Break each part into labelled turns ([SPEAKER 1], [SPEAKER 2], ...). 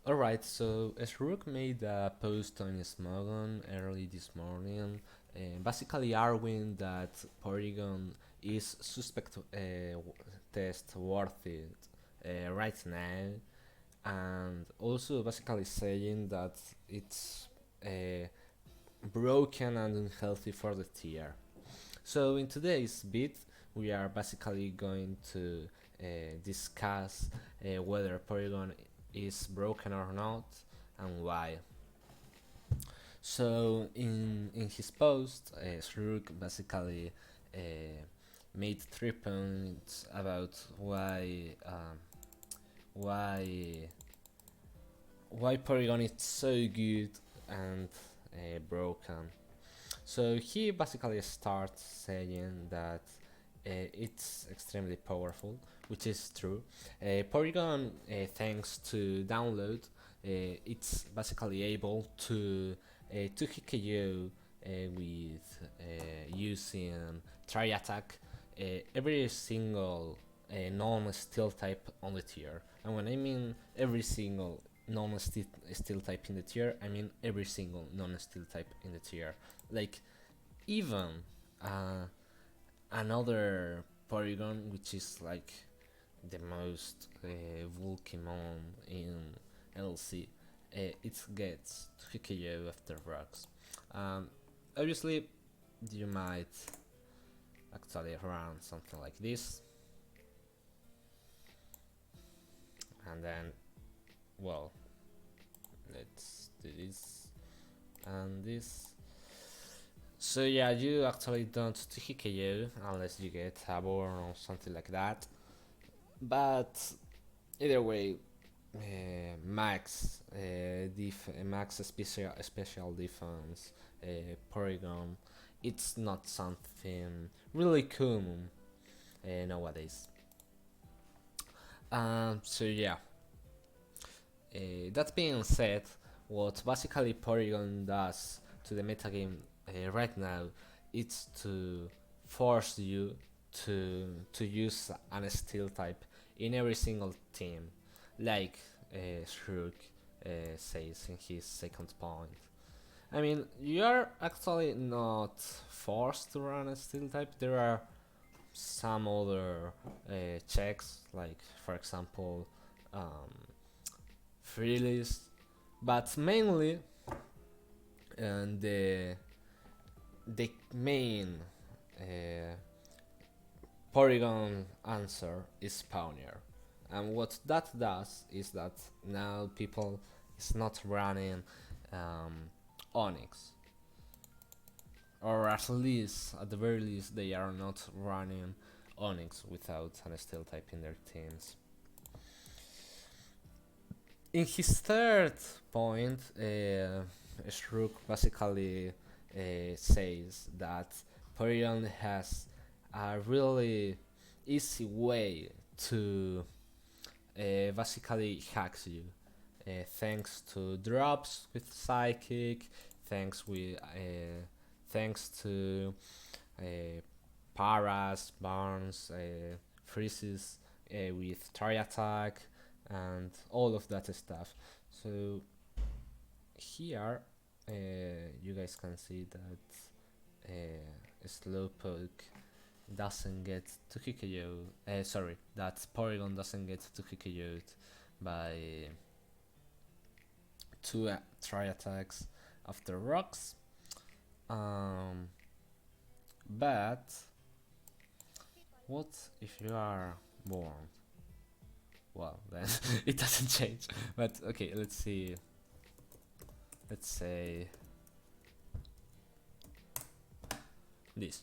[SPEAKER 1] Alright, so Shrook made a post on Smogon early this morning, basically arguing that Porygon is suspect test worth it right now, and also basically saying that it's uh, broken and unhealthy for the tier. So in today's bit, we are basically going to discuss whether Porygon is broken or not and why. So in his post, Shrug basically uh, made 3 points about why why Porygon is so good and broken. So he basically starts saying that it's extremely powerful, which is true. Porygon, thanks to download, it's basically able to hit KO with using Tri Attack every single non-steel type on the tier. And when I mean every single non-steel type in the tier, I mean every single non-steel type in the tier. Like even uh, another Porygon, which is like the most Vulkimon in LC, it gets 3 KO after rocks. Um, Obviously, you might actually run something like this, and then, well, let's do this and this. So yeah, you actually don't 3 KO unless you get a born or something like that. But either way, max special defense Porygon, it's not something really common nowadays. So yeah, that being said, what basically Porygon does to the metagame right now is to force you to use an steel type in every single team, like Shrook says in his second point. I mean, you are actually not forced to run a steel type. There are some other checks, like for example, um, free list, but mainly and the main uh, Porygon answer is Pioneer. And what that does is that now people is not running um, Onyx, or at the very least, they are not running Onyx without an steel type in their teams. In his third point, Shrook basically says that Porygon has a really easy way to basically hack you, thanks to drops with Psychic, thanks to uh, Paras, Barnes, Freezes with Tri Attack, and all of that stuff. So here you guys can see that Slowpoke doesn't get 2 KO. Sorry, that Porygon doesn't get 2 KO'd by two Tri Attacks after rocks. But what if you are born? Well, then it doesn't change. But okay, let's see. Let's say this.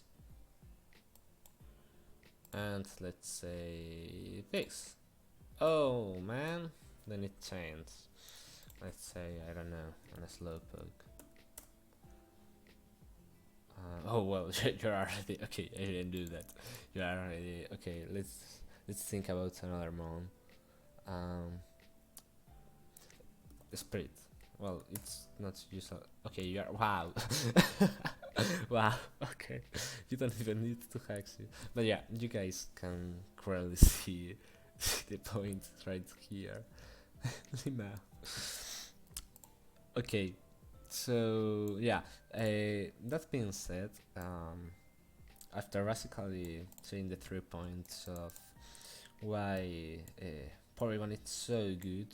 [SPEAKER 1] And let's say this. Oh man, then it changed. Let's say, I don't know, on a Slowpoke. Oh well, you're already okay. I didn't do that. You're already okay. Let's think about another mon. Um, Spirit. Well, it's not useful. Okay, you are wow. Wow. Okay, you don't even need to hack you. But yeah, you guys can clearly see the point right here. Now. Okay, so yeah, that being said, after basically seeing the 3 points of why Porygon is so good,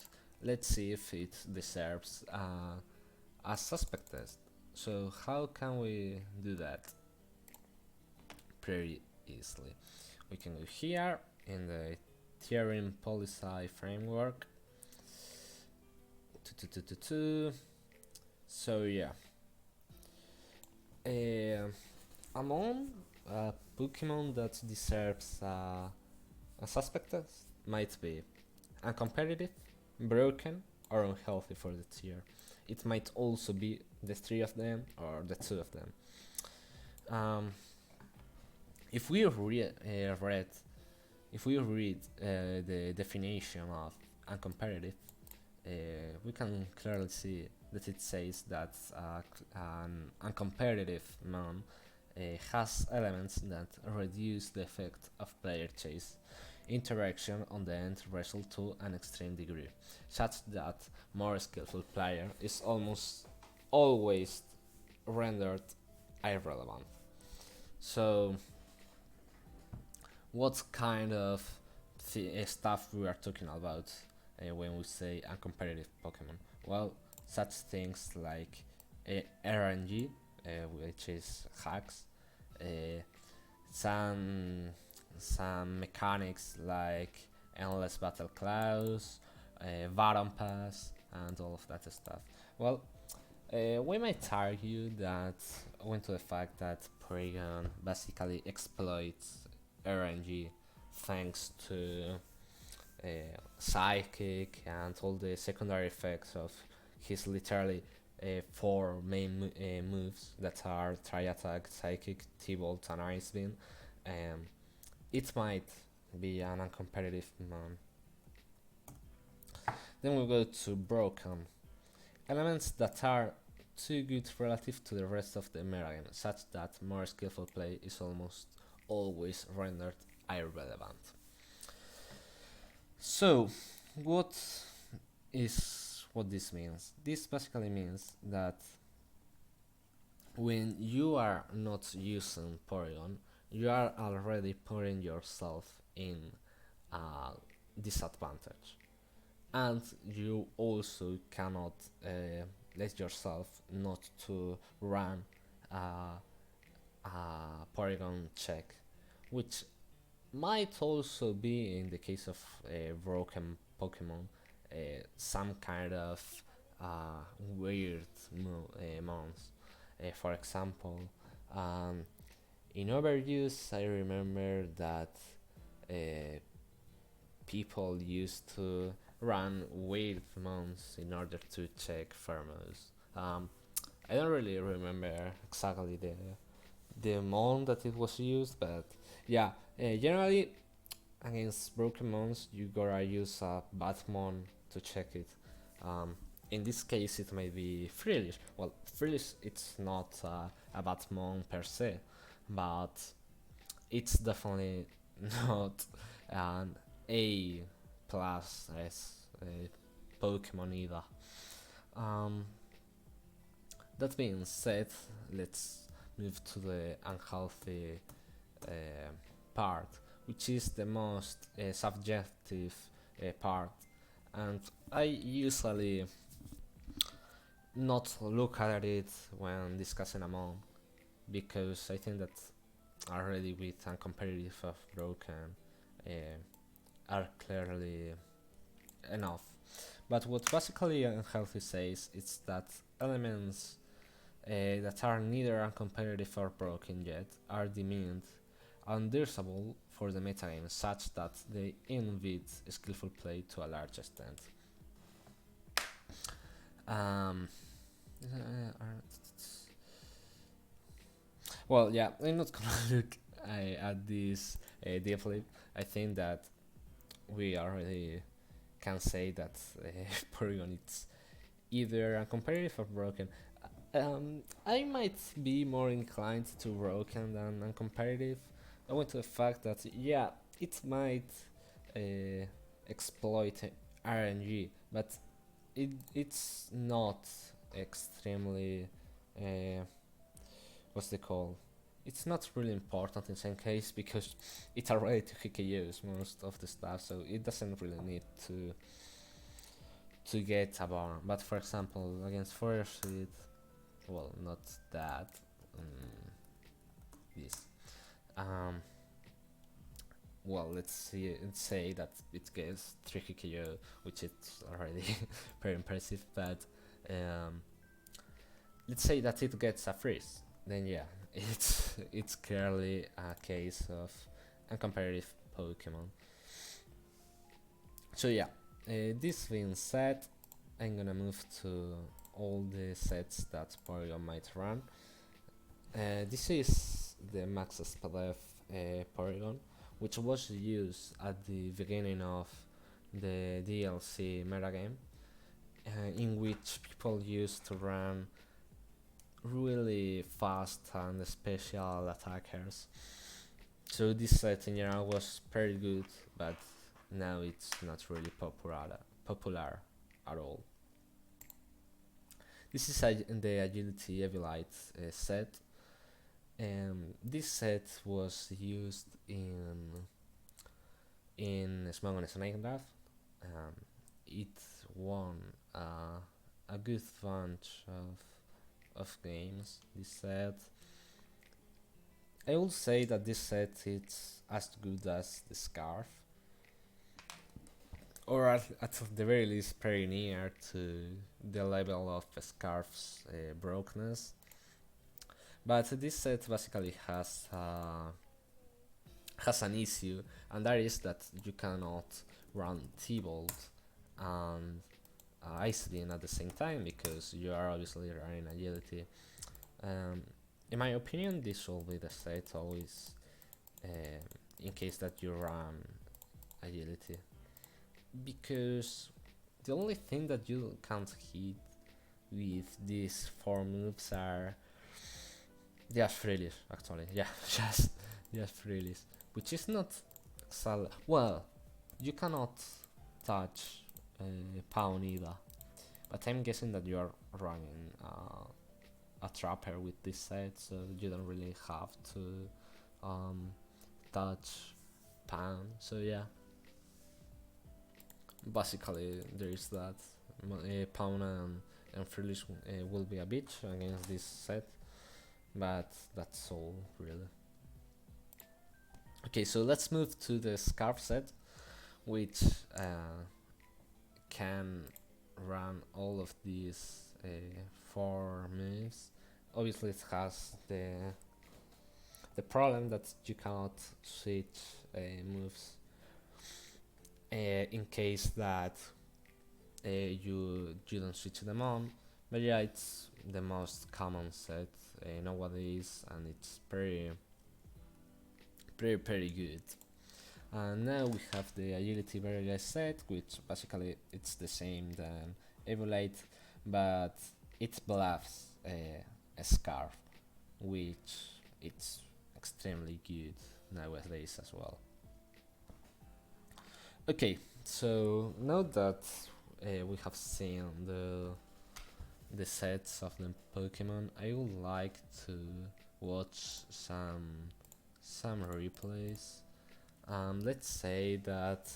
[SPEAKER 1] let's see if it deserves a suspect test. So how can we do that? Pretty easily. We can go here in the theorem policy framework. So yeah, uh, among Pokemon that deserves a suspect test might be uncompetitive, broken, or unhealthy for the tier. It might also be the three of them or the two of them. Um, if we read if we read the definition of uncompetitive, we can clearly see that it says that an uncompetitive mon has elements that reduce the effect of player chase interaction on the end result to an extreme degree, such that more skillful player is almost always rendered irrelevant. So, what kind of stuff we are talking about when we say uncompetitive Pokemon? Well, such things like RNG, which is hacks, uh, some mechanics like endless battle clause, Baron Pass, and all of that stuff. Well, we might argue that owing to the fact that Porygon basically exploits RNG thanks to Psychic and all the secondary effects of his literally four main moves that are Tri Attack, Psychic, T-Bolt, and Ice Beam. Um, it might be an uncompetitive man. Then we go to Broken. Elements that are too good relative to the rest of the metagame, such that more skillful play is almost always rendered irrelevant. So, what what this means? This basically means that when you are not using Porygon, you are already putting yourself in a disadvantage, and you also cannot let yourself not to run a Porygon check, which might also be in the case of broken Pokemon, some kind of weird mons. For example, um, in overuse, I remember that uh, people used to run weird mons in order to check Pheromos. I don't really remember exactly the mon that it was used, but yeah, generally against broken mons you gotta use a Batmon to check it. Um, in this case it may be Frillish. Well, Frillish it's not a Batmon per se, but it's definitely not an A plus as a Pokemon either. Um, that being said, let's move to the unhealthy uh, part, which is the most subjective part, and I usually not look at it when discussing among, because I think that already with uncompetitive of broken are clearly enough. But what basically unhealthy says is that elements that are neither uncompetitive or broken yet are deemed undeservable for the metagame, such that they invite skillful play to a large extent. Um, well, yeah, I'm not gonna look at this deeply. I think that we already can say that Porygon is either uncompetitive or broken. I might be more inclined to broken than uncompetitive, owing to the fact that yeah, it might exploit RNG, but it's not extremely what's the call? It's not really important in some case because it's already to use most of the stuff, so it doesn't really need to get a barn. But for example, against Fire Seed, well, not that. This. Um, well, let's say that it gets 3 KO, which is already very impressive. But um, let's say that it gets a freeze, then yeah, it's clearly a case of a competitive Pokemon. So yeah, this being said, I'm gonna move to all the sets that Porygon might run. This is the Max SPLF Porygon, which was used at the beginning of the DLC metagame, in which people used to run really fast and special attackers. So this set in general was pretty good, but now it's not really popular at all. This is the Agility Evilite set. This set was used in Smog and Snake Draft. It won a good bunch of games. This set, I will say that this set is as good as the Scarf, or at the very least pretty near to the level of Scarf's brokenness. But this set basically has an issue, and that is that you cannot run T-Bolt and Iceland at the same time because you are obviously running agility. In my opinion, this will be the set always, in case that you run agility, because the only thing that you can't hit with these 4 moves are just release, actually. Yeah, just release, which is not well. You cannot touch Pound either, but I'm guessing that you are running a Trapper with this set, so you don't really have to touch Pound. So yeah, basically there is that. Pound and Freelish will be a bitch against this set, but that's all really. Okay, so let's move to the Scarf set, which can run all of these 4 moves. Obviously it has the problem that you cannot switch moves in case that you don't switch them on. But yeah, it's the most common set nowadays, and it's pretty good. And now we have the Agility Barrier set, which basically it's the same than Evolate, but it bluffs a Scarf, which it's extremely good nowadays as well. Okay, so now that we have seen the sets of the Pokemon, I would like to watch some replays. Let's say that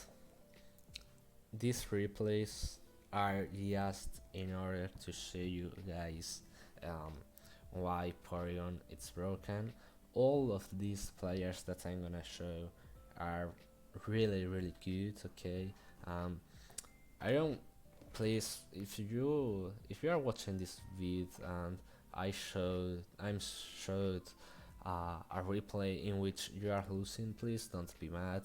[SPEAKER 1] these replays are just in order to show you guys why Porygon is broken. All of these players that I'm gonna show are really good. Okay, I don't. Please, if you are watching this vid and I'm showed a replay in which you are losing, please don't be mad.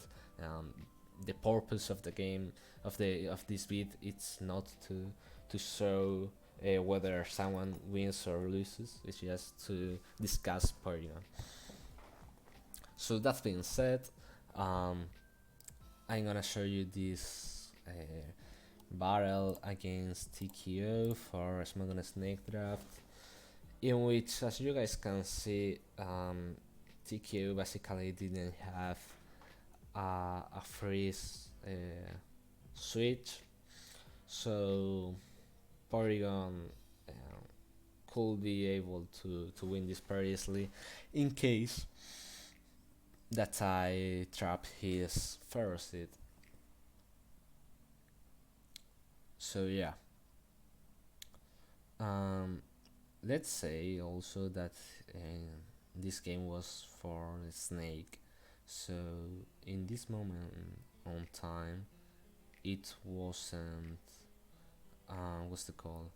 [SPEAKER 1] The purpose of the game of this vid, it's not to show whether someone wins or loses. It's just to discuss Porygon. So that being said, I'm gonna show you this battle against TKO for Smog and Snake Draft, in which, as you guys can see, TKO basically didn't have a freeze switch, so Porygon could be able to win this pretty easily in case that I trap his first hit. So yeah, um, let's say also that this game was for a snake. So in this moment on time, it wasn't. What's the call?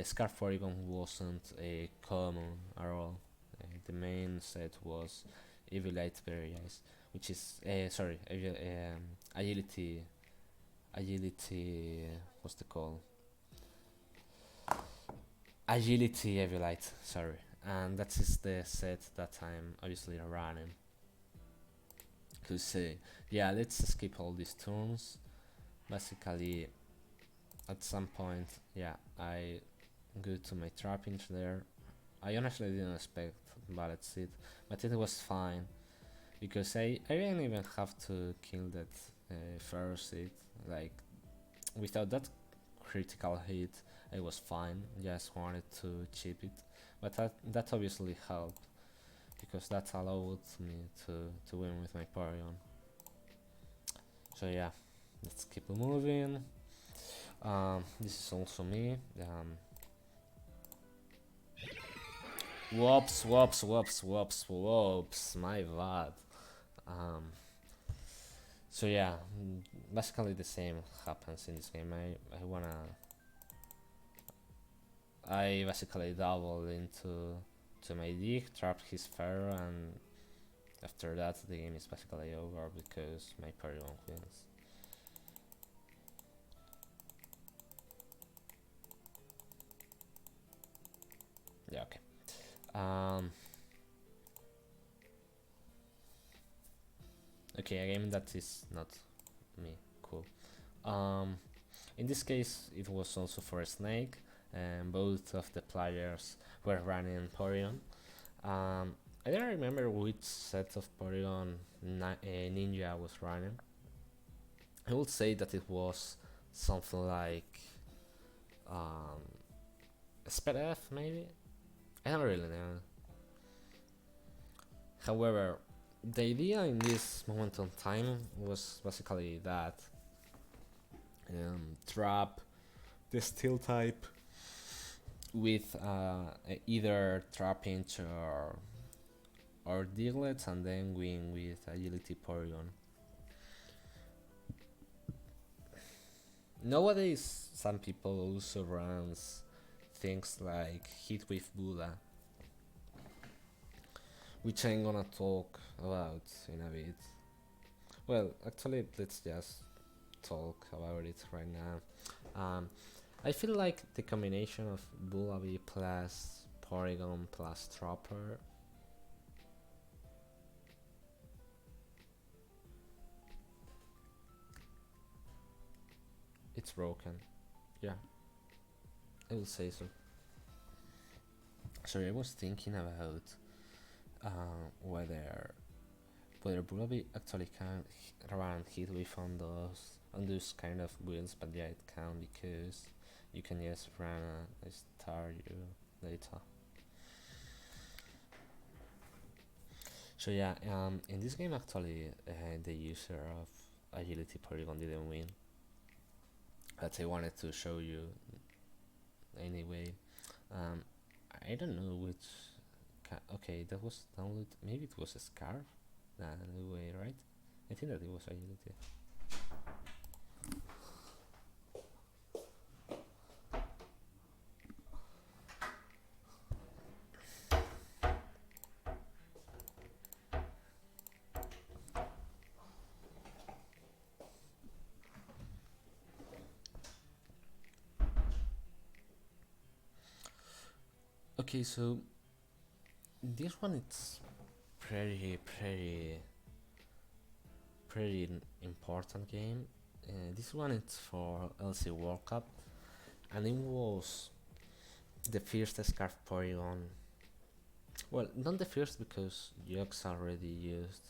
[SPEAKER 1] Scarf Porygon wasn't a common at all. The main set was Evilite Berry Eyes, which is sorry, agility, agility. What's the call? Agility Evilite. Sorry, and that is the set that I'm obviously running. Cause yeah, let's skip all these turns. Basically, at some point, yeah, I go to my trappings there. I honestly didn't expect Ballet Seed, but it was fine because I didn't even have to kill that first hit. Like without that critical hit, I was fine. Just wanted to chip it, but that obviously helped because that allowed me to win with my Porygon. So yeah, let's keep moving. This is also me. Whoops, whoops, whoops, whoops, whoops. My bad. Um, so yeah, basically the same happens in this game. I basically double into to my dig, trap his Pharaoh, and after that the game is basically over because my Porygon wins. Yeah, okay. Um, okay, a game that is not me. Cool. Um, in this case, it was also for a snake, and both of the players were running Porygon. I don't remember which set of Porygon Ninja was running. I would say that it was something like um, Sped F, maybe? I don't really know. However, the idea in this moment of time was basically that trap the steel type with either trap inch or Diglett and then win with agility Porygon. Nowadays, some people also runs things like hit with Buddha, which I'm gonna talk about in a bit. Well, actually, let's just talk about it right now. I feel like the combination of Bullaby plus Porygon plus Trapper it's broken. Yeah, I will say so. Sorry, I was thinking about whether Bullaby actually can run hit with on those kind of builds, but yeah, it can because you can just run a star you later. So yeah, in this game actually the user of agility Porygon didn't win, but I wanted to show you anyway. Um, I don't know which. Okay, that was download. Maybe it was a scarf. Nah, no way, right? I think that it was agility. Okay, so this one it's pretty important game. This one it's for LC World Cup, and it was the first Scarf Porygon. Well, not the first because Jux already used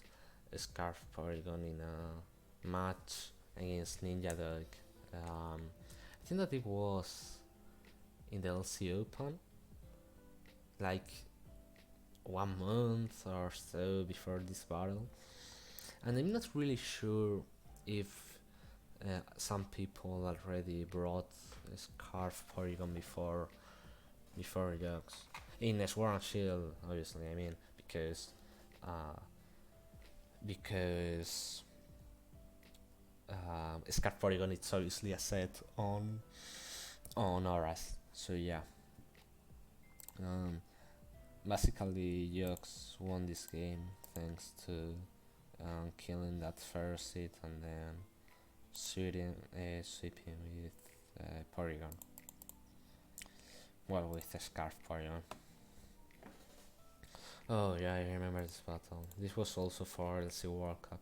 [SPEAKER 1] a Scarf Porygon in a match against Ninja Dog. I think that it was in the LC Open, like 1 month or so before this battle, and I'm not really sure if some people already brought a Scarf Porygon before Jux in a Sword and Shield, obviously. I mean, uh, because Scarf Porygon is obviously a set on auras. So yeah, um, basically Jux won this game thanks to killing that first hit and then sweeping with Porygon. Well, with a Scarf Porygon. Oh yeah, I remember this battle. This was also for LC World Cup.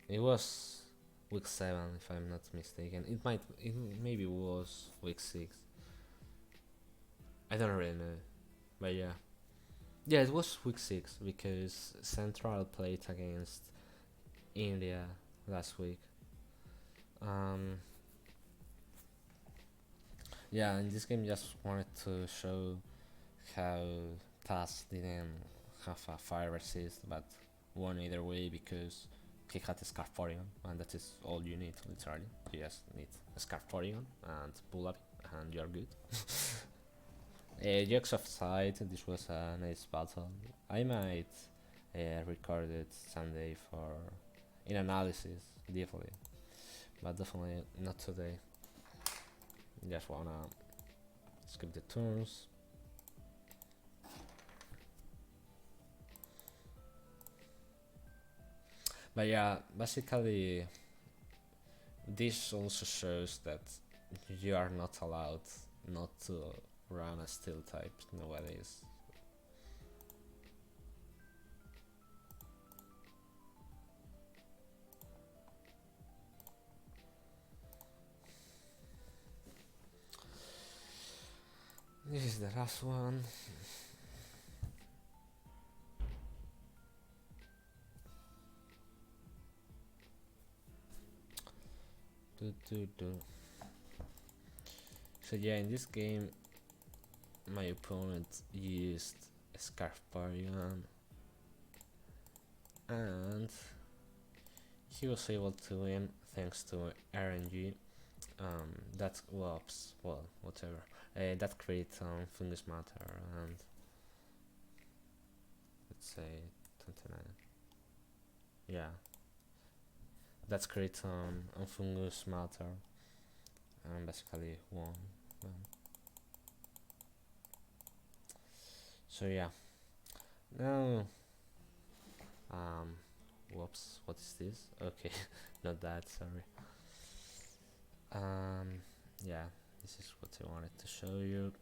[SPEAKER 1] It was week 7 if I'm not mistaken. It maybe was week 6. I don't really know. But yeah. Yeah, it was week 6 because Central played against India last week. Um, yeah, in this game just wanted to show how Taz didn't have a fire resist but won either way because he had a Scarf Porygon and that is all you need literally. You just need a Scarf Porygon and pull up and you're good. Jokes aside, this was a nice battle. I might record it someday for in analysis, definitely, but definitely not today. Just wanna skip the turns. But yeah, basically, this also shows that you are not allowed not to run a steel type nowadays. This is the last one. So yeah, in this game, my opponent used a Scarf Porygon, and he was able to win thanks to RNG. That whoops, well, whatever. That creates Fungus Matter and let's say 29. Yeah, that's creates on Fungus Matter and basically won. So yeah, now whoops, what is this? Okay, not that. Sorry. Yeah, this is what I wanted to show you.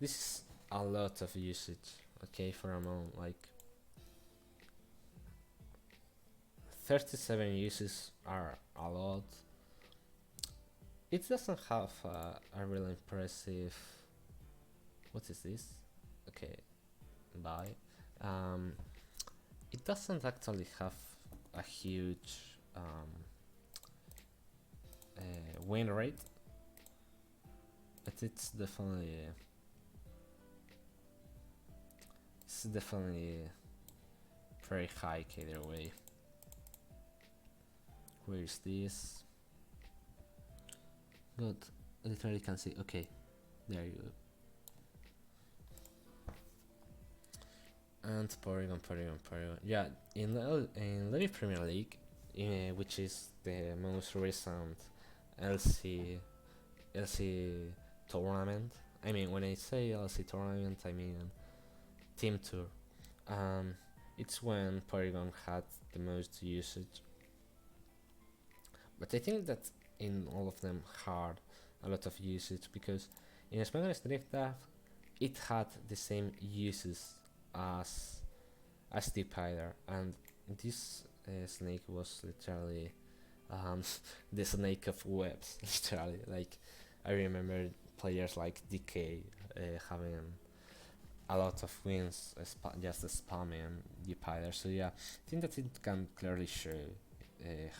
[SPEAKER 1] This is a lot of usage, okay, for a moment, like 37 uses are a lot. It doesn't have a really impressive. What is this? Okay, bye. It doesn't actually have a huge win rate, but it's definitely very high either way. Where is this? Good, literally can see. Okay, there you go. And Porygon. Yeah, in Levy Premier League, which is the most recent LC LC tournament. I mean, when I say LC tournament, I mean Team Tour. Um, it's when Porygon had the most usage, but I think that in all of them had a lot of usage because in Smagon Drift it had the same uses as Deep Hider, and this snake was literally the snake of webs. Literally, like I remember players like DK having a lot of wins just spamming Deep Hider. So yeah, I think that it can clearly show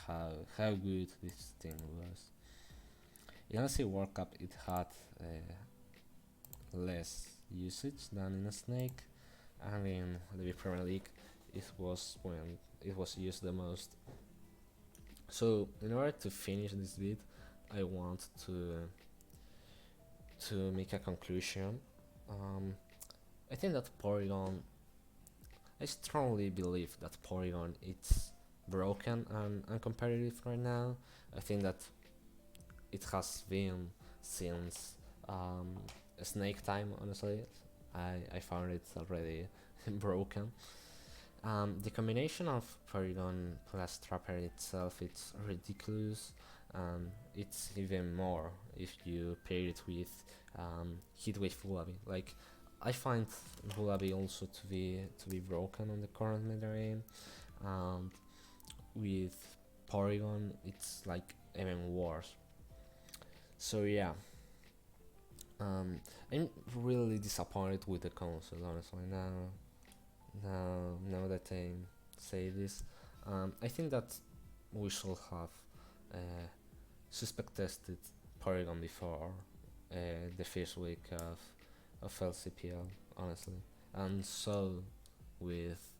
[SPEAKER 1] how good this thing was. In LC World Cup, it had less usage than in a Snake, and in the Premier League, it was when it was used the most. So, in order to finish this bit, I want to make a conclusion. Um, I think that Porygon. I strongly believe that Porygon it's broken and uncompetitive right now. I think that it has been since Snake time. Honestly, I found it already broken. The combination of Porygon plus Trapper itself it's ridiculous. It's even more if you pair it with Heatwave Vullaby. Like I find Vullaby also to be broken on the current meta game, and with Porygon it's like even worse. So yeah, I'm really disappointed with the console honestly now that I say this. I think that we should have uh, suspect tested Porygon before the first week of LCPL, honestly, and so with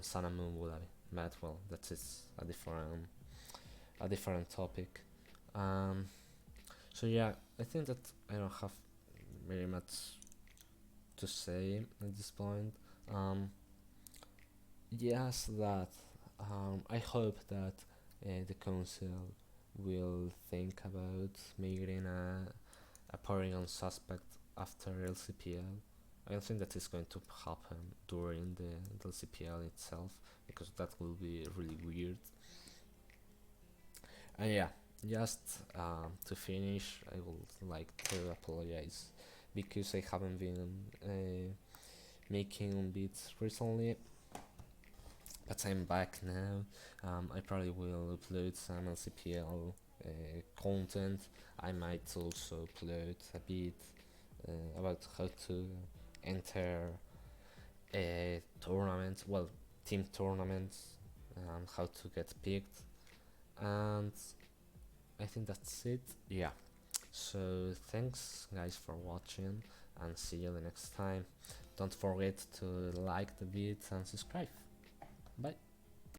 [SPEAKER 1] Sun and Moon Woolly. But well, that is a different topic. Um, so yeah, I think that I don't have very much to say at this point. Um, yes, that I hope that the council will think about making a Porygon suspect after LCPL. I don't think that is going to happen during the LCPL itself because that will be really weird. And yeah, just to finish, I would like to apologize because I haven't been making beats recently, but I'm back now. I probably will upload some LCPL content. I might also upload a bit about how to enter a tournament, well, team tournaments, how to get picked, and I think that's it. Yeah. So thanks guys for watching and see you the next time. Don't forget to like the video and subscribe. Bye.